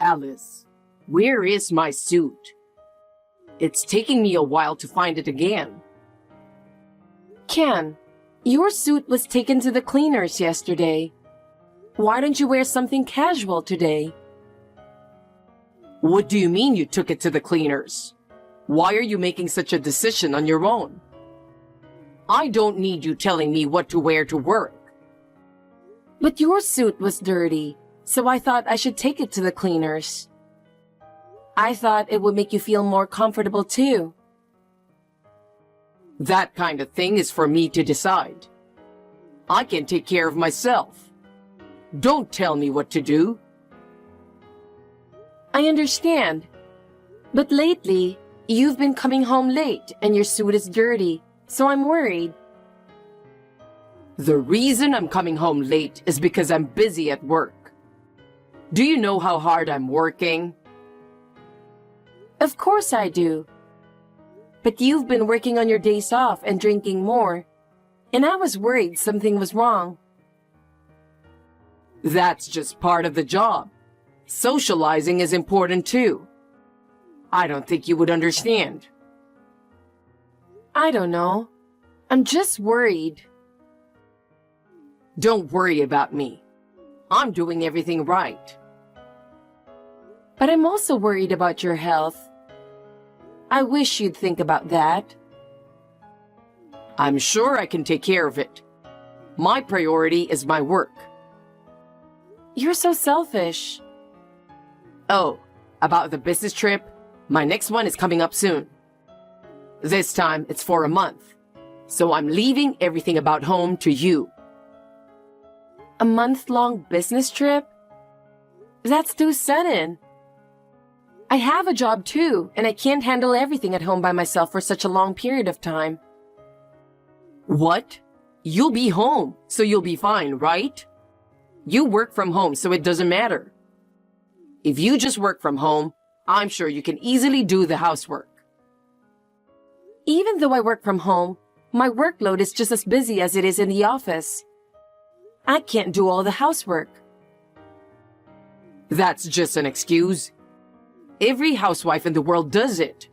Alice, where is my suit? It's taking me a while to find it again. Ken, your suit was taken to the cleaners yesterday. Why don't you wear something casual today? What do you mean you took it to the cleaners? Why are you making such a decision on your own? I don't need you telling me what to wear to work. But your suit was dirty, so I thought I should take it to the cleaners. I thought it would make you feel more comfortable too. That kind of thing is for me to decide. I can take care of myself. Don't tell me what to do. I understand. But lately, you've been coming home late and your suit is dirty, so I'm worried. The reason I'm coming home late is because I'm busy at work. Do you know how hard I'm working? Of course I do. But you've been working on your days off and drinking more, and I was worried something was wrong. That's just part of the job. Socializing is important too. I don't think you would understand. I don't know. I'm just worried. Don't worry about me. I'm doing everything right. But I'm also worried about your health. I wish you'd think about that. I'm sure I can take care of it. My priority is my work. You're so selfish. Oh, about the business trip, my next one is coming up soon. This time it's for a month, so I'm leaving everything about home to you. A month-long business trip? That's too sudden. I have a job too, and I can't handle everything at home by myself for such a long period of time. What? You'll be home, so you'll be fine, right? You work from home, so it doesn't matter. If you just work from home, I'm sure you can easily do the housework. Even though I work from home, my workload is just as busy as it is in the office. I can't do all the housework. That's just an excuse. Every housewife in the world does it.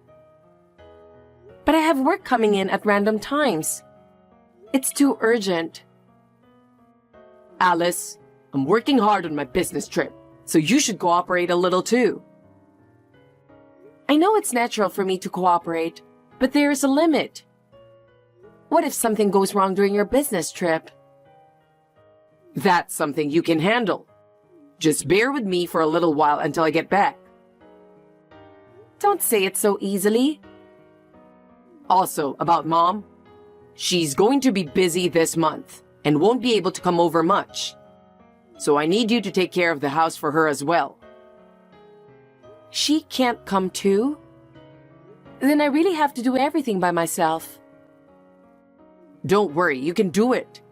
But I have work coming in at random times. It's too urgent. Alice, I'm working hard on my business trip, so you should cooperate a little too. I know it's natural for me to cooperate, but there is a limit. What if something goes wrong during your business trip? That's something you can handle. Just bear with me for a little while until I get back. Don't say it so easily. Also, about Mom, she's going to be busy this month and won't be able to come over much. So I need you to take care of the house for her as well. She can't come too? Then I really have to do everything by myself. Don't worry, you can do it.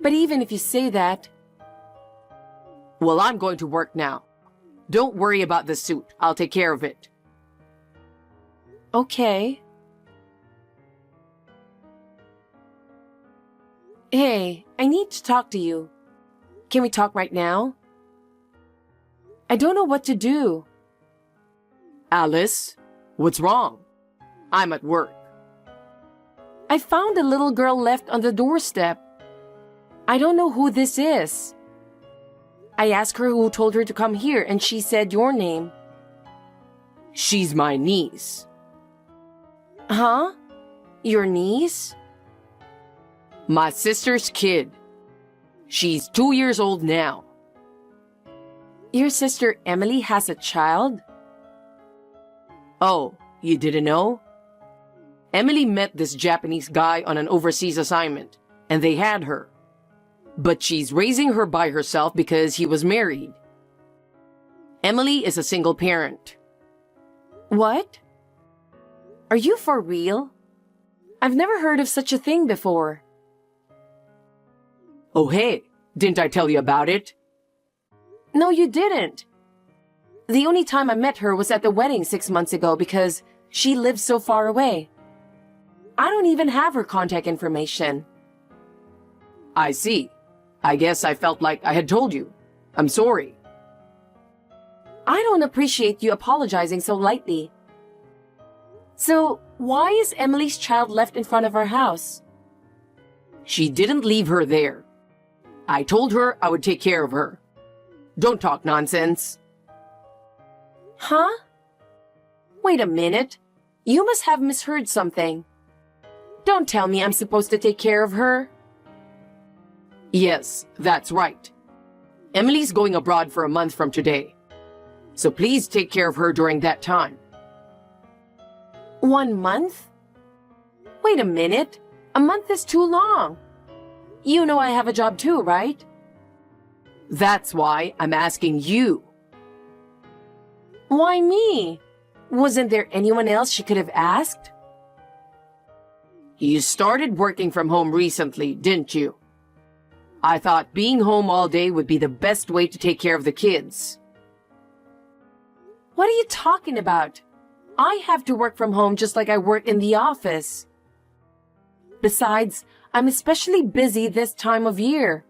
But even if you say that... Well, I'm going to work now. Don't worry about the suit. I'll take care of it. Okay. Hey, I need to talk to you. Can we talk right now? I don't know what to do. Alice, what's wrong? I'm at work. I found a little girl left on the doorstep. I don't know who this is. I asked her who told her to come here, and she said your name. She's my niece. Huh? Your niece? My sister's kid. She's 2 years old now. Your sister Emily has a child? Oh, you didn't know? Emily met this Japanese guy on an overseas assignment, and they had her. But she's raising her by herself because he was married. Emily is a single parent. What? Are you for real? I've never heard of such a thing before. Oh hey, didn't I tell you about it? No, you didn't. The only time I met her was at the wedding 6 months ago because she lives so far away. I don't even have her contact information. I see. I guess I felt like I had told you. I'm sorry. I don't appreciate you apologizing so lightly. So, why is Emily's child left in front of our house? She didn't leave her there. I told her I would take care of her. Don't talk nonsense. Huh? Wait a minute. You must have misheard something. Don't tell me I'm supposed to take care of her. Yes, that's right. Emily's going abroad for a month from today. So please take care of her during that time. 1 month? Wait a minute. A month is too long. You know I have a job too, right? That's why I'm asking you. Why me? Wasn't there anyone else she could have asked? You started working from home recently, didn't you? I thought being home all day would be the best way to take care of the kids. What are you talking about? I have to work from home just like I work in the office. Besides, I'm especially busy this time of year.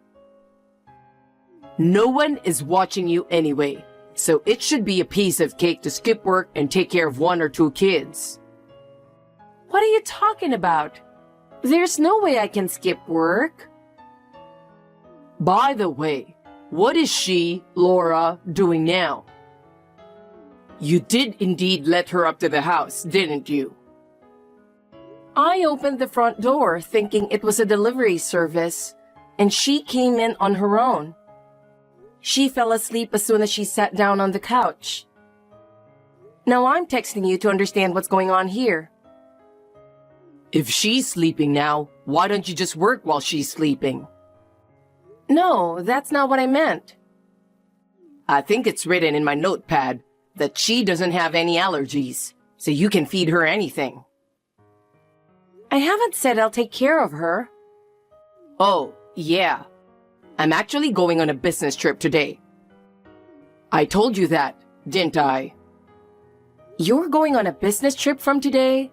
No one is watching you anyway, so it should be a piece of cake to skip work and take care of 1 or 2 kids. What are you talking about? There's no way I can skip work. By the way, what is she, Laura, doing now? You did indeed let her up to the house, didn't you? I opened the front door thinking it was a delivery service, and she came in on her own. She fell asleep as soon as she sat down on the couch. Now I'm texting you to understand what's going on here. If she's sleeping now, why don't you just work while she's sleeping? No, that's not what I meant. I think it's written in my notepad that she doesn't have any allergies, so you can feed her anything. I haven't said I'll take care of her. Oh, yeah. I'm actually going on a business trip today. I told you that, didn't I? You're going on a business trip from today?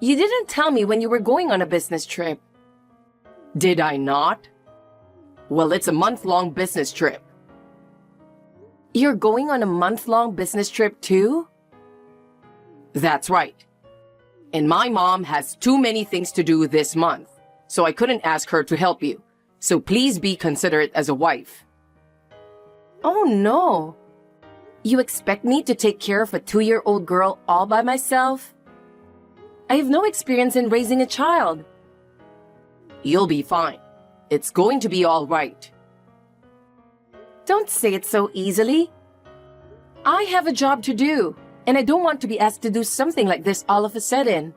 You didn't tell me when you were going on a business trip. Did I not? Well, it's a month-long business trip. You're going on a month-long business trip too? That's right. And my mom has too many things to do this month, so I couldn't ask her to help you. So please be considerate as a wife. Oh no. You expect me to take care of a 2-year-old girl all by myself? I have no experience in raising a child. You'll be fine. It's going to be all right. Don't say it so easily. I have a job to do, and I don't want to be asked to do something like this all of a sudden.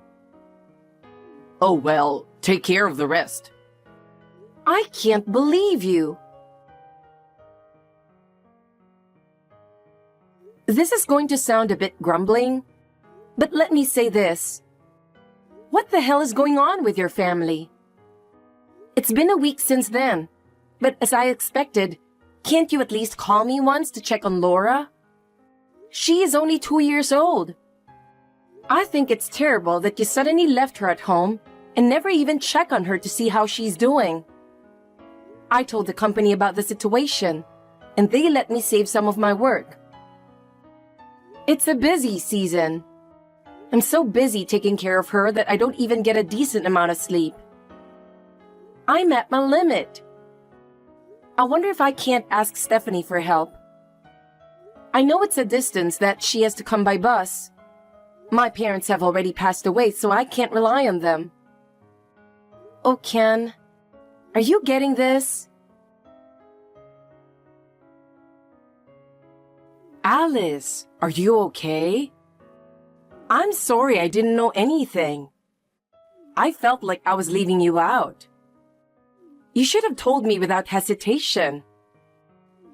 Oh well, take care of the rest. I can't believe you. This is going to sound a bit grumbling, but let me say this. What the hell is going on with your family? It's been a week since then, but as I expected, can't you at least call me once to check on Laura? She is only 2 years old. I think it's terrible that you suddenly left her at home and never even check on her to see how she's doing. I told the company about the situation, and they let me save some of my work. It's a busy season. I'm so busy taking care of her that I don't even get a decent amount of sleep. I'm at my limit. I wonder if I can't ask Stephanie for help. I know it's a distance that she has to come by bus. My parents have already passed away, so I can't rely on them. Oh, Ken, are you getting this? Alice, are you okay? I'm sorry I didn't know anything. I felt like I was leaving you out. You should have told me without hesitation.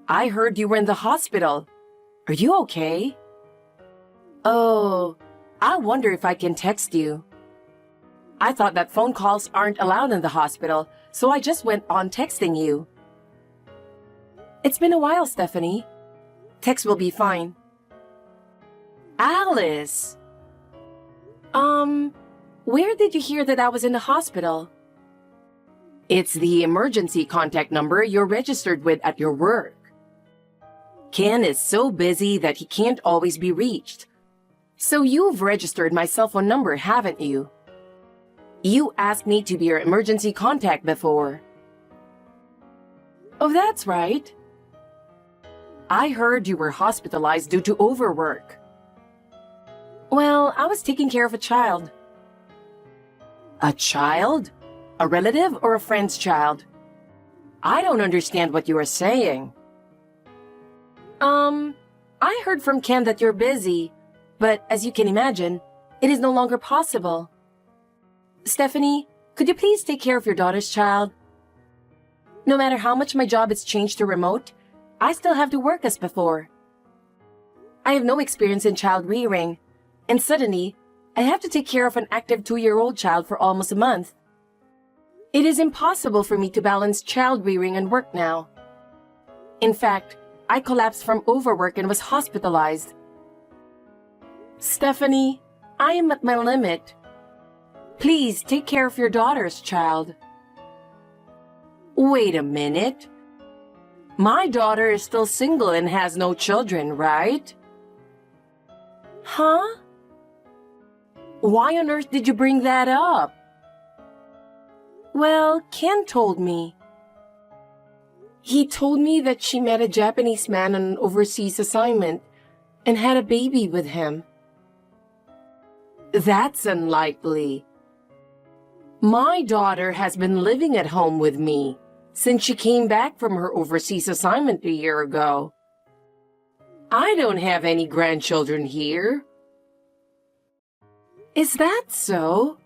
I heard you were in the hospital. Are you okay? Oh, I wonder if I can text you. I thought that phone calls aren't allowed in the hospital, so I just went on texting you. It's been a while, Stephanie. Text will be fine. Alice! Where did you hear that I was in the hospital? It's the emergency contact number you're registered with at your work. Ken is so busy that he can't always be reached. So you've registered my cell phone number, haven't you? You asked me to be your emergency contact before. Oh, that's right. I heard you were hospitalized due to overwork. Well, I was taking care of a child. A child? A relative or a friend's child? I don't understand what you are saying. I heard from Ken that you're busy, but as you can imagine, it is no longer possible. Stephanie, could you please take care of your daughter's child? No matter how much my job is changed to remote, I still have to work as before. I have no experience in child rearing, and suddenly, I have to take care of an active 2-year-old child for almost a month. It is impossible for me to balance child rearing and work now. In fact, I collapsed from overwork and was hospitalized. Stephanie, I am at my limit. Please take care of your daughter's child. Wait a minute. My daughter is still single and has no children, right? Huh? Why on earth did you bring that up? Well, Ken told me. He told me that she met a Japanese man on an overseas assignment and had a baby with him. That's unlikely. My daughter has been living at home with me since she came back from her overseas assignment a year ago. I don't have any grandchildren here. Is that so?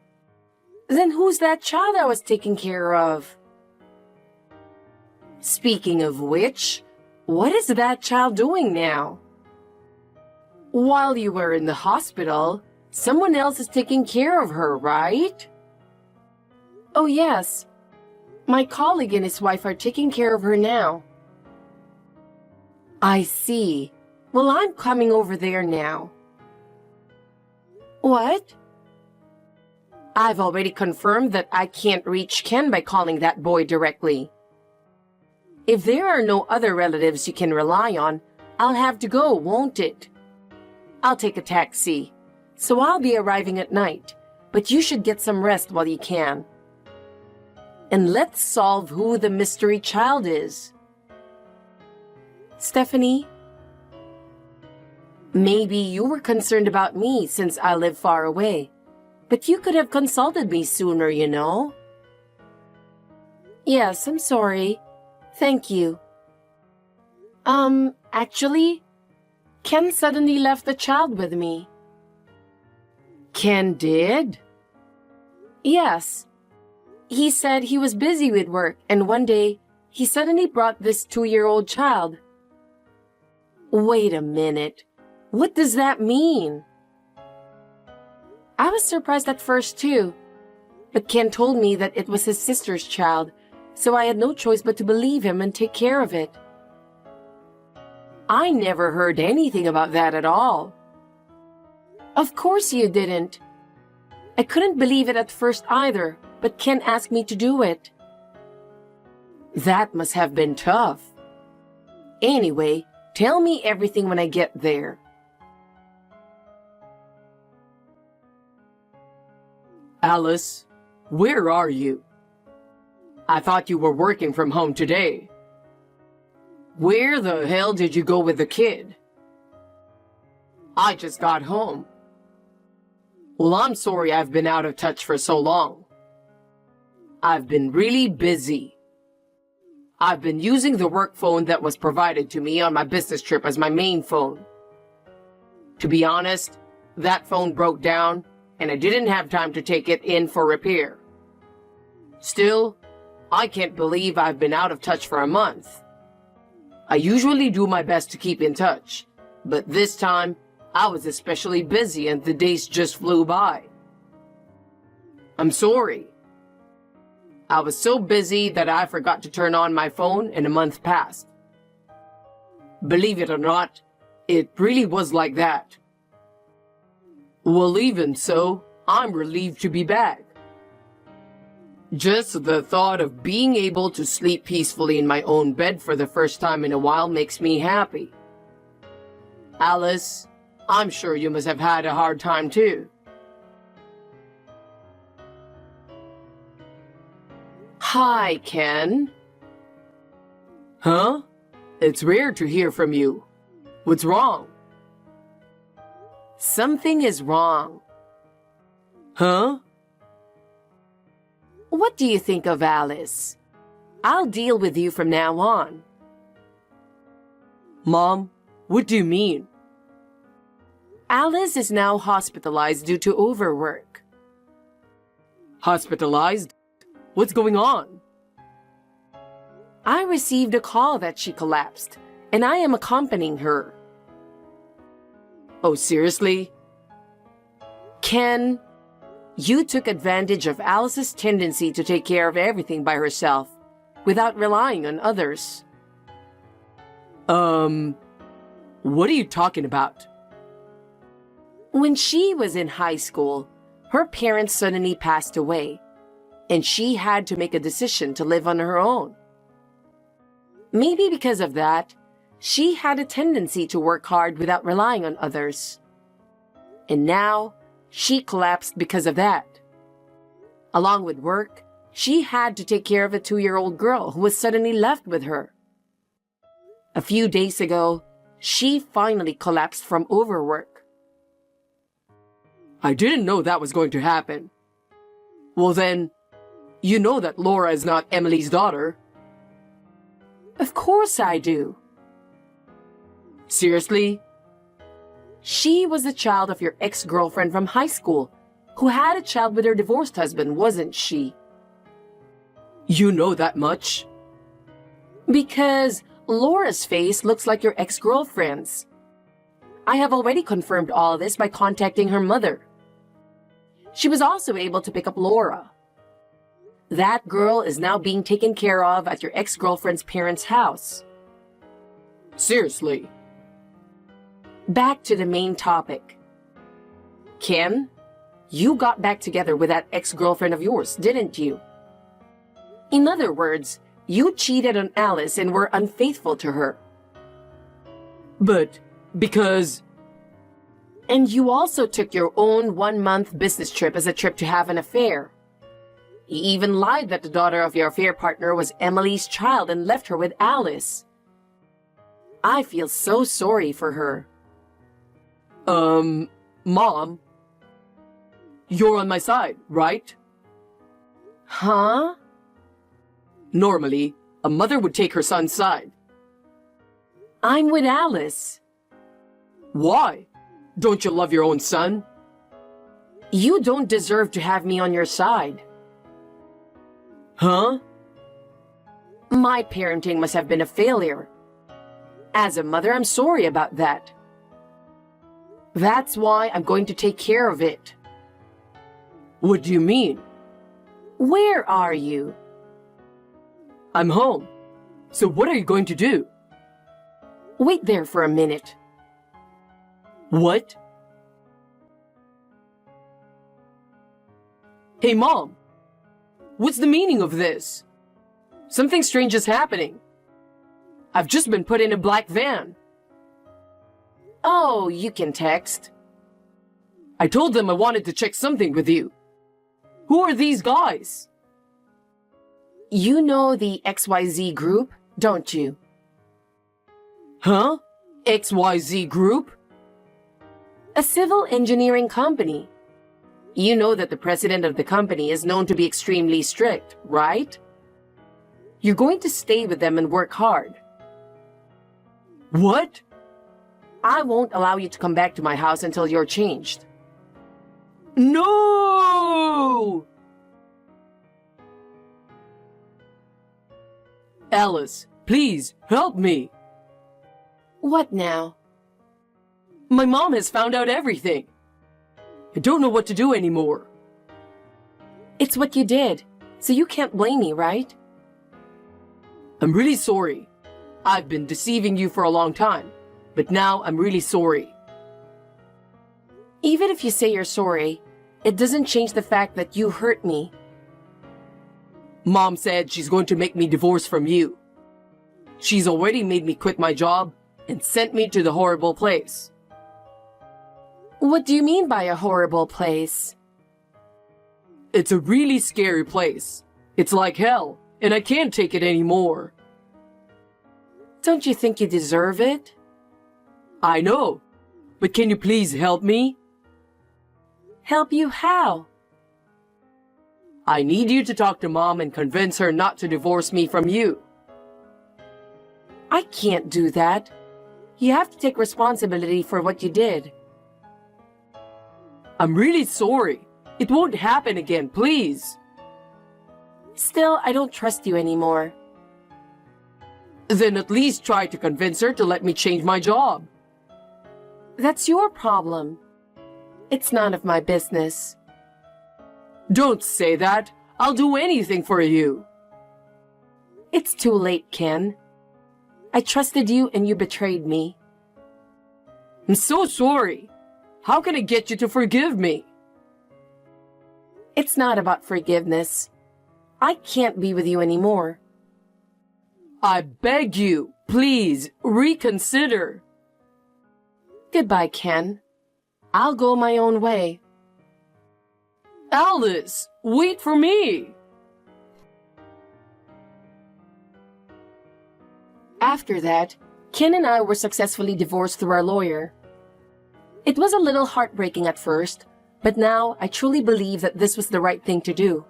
Then who's that child I was taking care of? Speaking of which, what is that child doing now? While you were in the hospital, someone else is taking care of her, right? Oh yes. My colleague and his wife are taking care of her now. I see. Well, I'm coming over there now. What? I've already confirmed that I can't reach Ken by calling that boy directly. If there are no other relatives you can rely on, I'll have to go, won't it? I'll take a taxi, so I'll be arriving at night, but you should get some rest while you can. And let's solve who the mystery child is. Stephanie? Maybe you were concerned about me since I live far away, but you could have consulted me sooner, you know. Yes, I'm sorry. Thank you. Actually, Ken suddenly left the child with me. Ken did? Yes. He said he was busy with work, and one day, he suddenly brought this 2-year-old child. Wait a minute. What does that mean? I was surprised at first too, but Ken told me that it was his sister's child, so I had no choice but to believe him and take care of it. I never heard anything about that at all. Of course you didn't. I couldn't believe it at first either, but Ken asked me to do it. That must have been tough. Anyway, tell me everything when I get there. Alice, where are you? I thought you were working from home today. Where the hell did you go with the kid? I just got home. Well, I'm sorry I've been out of touch for so long. I've been really busy. I've been using the work phone that was provided to me on my business trip as my main phone. To be honest, that phone broke down and I didn't have time to take it in for repair. Still, I can't believe I've been out of touch for a month. I usually do my best to keep in touch, but this time, I was especially busy and the days just flew by. I'm sorry. I was so busy that I forgot to turn on my phone and a month passed. Believe it or not, it really was like that. Well, even so, I'm relieved to be back. Just the thought of being able to sleep peacefully in my own bed for the first time in a while makes me happy. Alice, I'm sure you must have had a hard time too. Hi, Ken. Huh? It's rare to hear from you. What's wrong? Something is wrong. Huh? What do you think of Alice? I'll deal with you from now on. Mom, what do you mean? Alice is now hospitalized due to overwork. Hospitalized? What's going on? I received a call that she collapsed, and I am accompanying her. Oh, seriously? Ken, you took advantage of Alice's tendency to take care of everything by herself, without relying on others. What are you talking about? When she was in high school, her parents suddenly passed away, and she had to make a decision to live on her own. Maybe because of that, she had a tendency to work hard without relying on others. And now, she collapsed because of that. Along with work, she had to take care of a 2-year-old girl who was suddenly left with her. A few days ago, she finally collapsed from overwork. I didn't know that was going to happen. Well then, you know that Laura is not Emily's daughter. Of course I do. Seriously? She was the child of your ex-girlfriend from high school, who had a child with her divorced husband, wasn't she? You know that much? Because Laura's face looks like your ex-girlfriend's. I have already confirmed all this by contacting her mother. She was also able to pick up Laura. That girl is now being taken care of at your ex-girlfriend's parents' house. Seriously? Back to the main topic. Ken, you got back together with that ex-girlfriend of yours, didn't you? In other words, you cheated on Alice and were unfaithful to her. But, because... And you also took your own 1-month business trip as a trip to have an affair. You even lied that the daughter of your affair partner was Emily's child and left her with Alice. I feel so sorry for her. Mom? You're on my side, right? Huh? Normally, a mother would take her son's side. I'm with Alice. Why? Don't you love your own son? You don't deserve to have me on your side. Huh? My parenting must have been a failure. As a mother, I'm sorry about that. That's why I'm going to take care of it. What do you mean? Where are you? I'm home. So what are you going to do? Wait there for a minute. What? Hey, Mom. What's the meaning of this? Something strange is happening. I've just been put in a black van. Oh, you can text. I told them I wanted to check something with you. Who are these guys? You know the XYZ group, don't you? Huh? XYZ Group? A civil engineering company. You know that the president of the company is known to be extremely strict, right? You're going to stay with them and work hard. What? I won't allow you to come back to my house until you're changed. No! Alice, please, help me. What now? My mom has found out everything. I don't know what to do anymore. It's what you did, so you can't blame me, right? I'm really sorry. I've been deceiving you for a long time, but now I'm really sorry. Even if you say you're sorry, it doesn't change the fact that you hurt me. Mom said she's going to make me divorce from you. She's already made me quit my job, and sent me to the horrible place. What do you mean by a horrible place? It's a really scary place. It's like hell, and I can't take it anymore. Don't you think you deserve it? I know, but can you please help me? Help you how? I need you to talk to Mom and convince her not to divorce me from you. I can't do that. You have to take responsibility for what you did. I'm really sorry. It won't happen again, please. Still, I don't trust you anymore. Then at least try to convince her to let me change my job. That's your problem. It's none of my business. Don't say that. I'll do anything for you. It's too late, Ken. I trusted you and you betrayed me. I'm so sorry. How can I get you to forgive me? It's not about forgiveness. I can't be with you anymore. I beg you, please, reconsider. Goodbye, Ken. I'll go my own way. Alice, wait for me. After that, Ken and I were successfully divorced through our lawyer. It was a little heartbreaking at first, but now I truly believe that this was the right thing to do.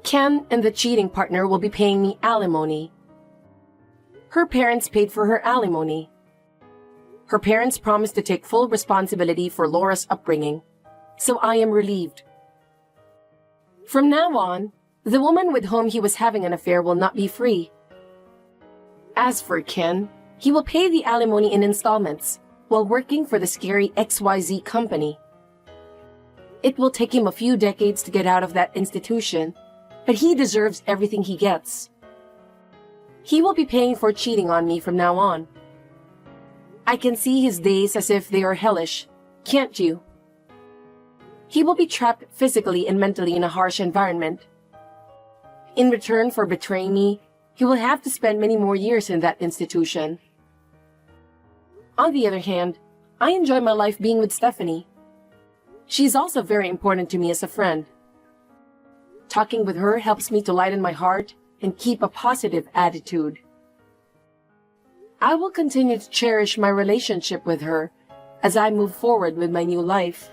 Ken and the cheating partner will be paying me alimony. Her parents paid for her alimony. Her parents promised to take full responsibility for Laura's upbringing, so I am relieved. From now on, the woman with whom he was having an affair will not be free. As for Ken, he will pay the alimony in installments while working for the scary XYZ company. It will take him a few decades to get out of that institution, but he deserves everything he gets. He will be paying for cheating on me from now on. I can see his days as if they are hellish, can't you? He will be trapped physically and mentally in a harsh environment. In return for betraying me, he will have to spend many more years in that institution. On the other hand, I enjoy my life being with Stephanie. She's also very important to me as a friend. Talking with her helps me to lighten my heart and keep a positive attitude. I will continue to cherish my relationship with her as I move forward with my new life.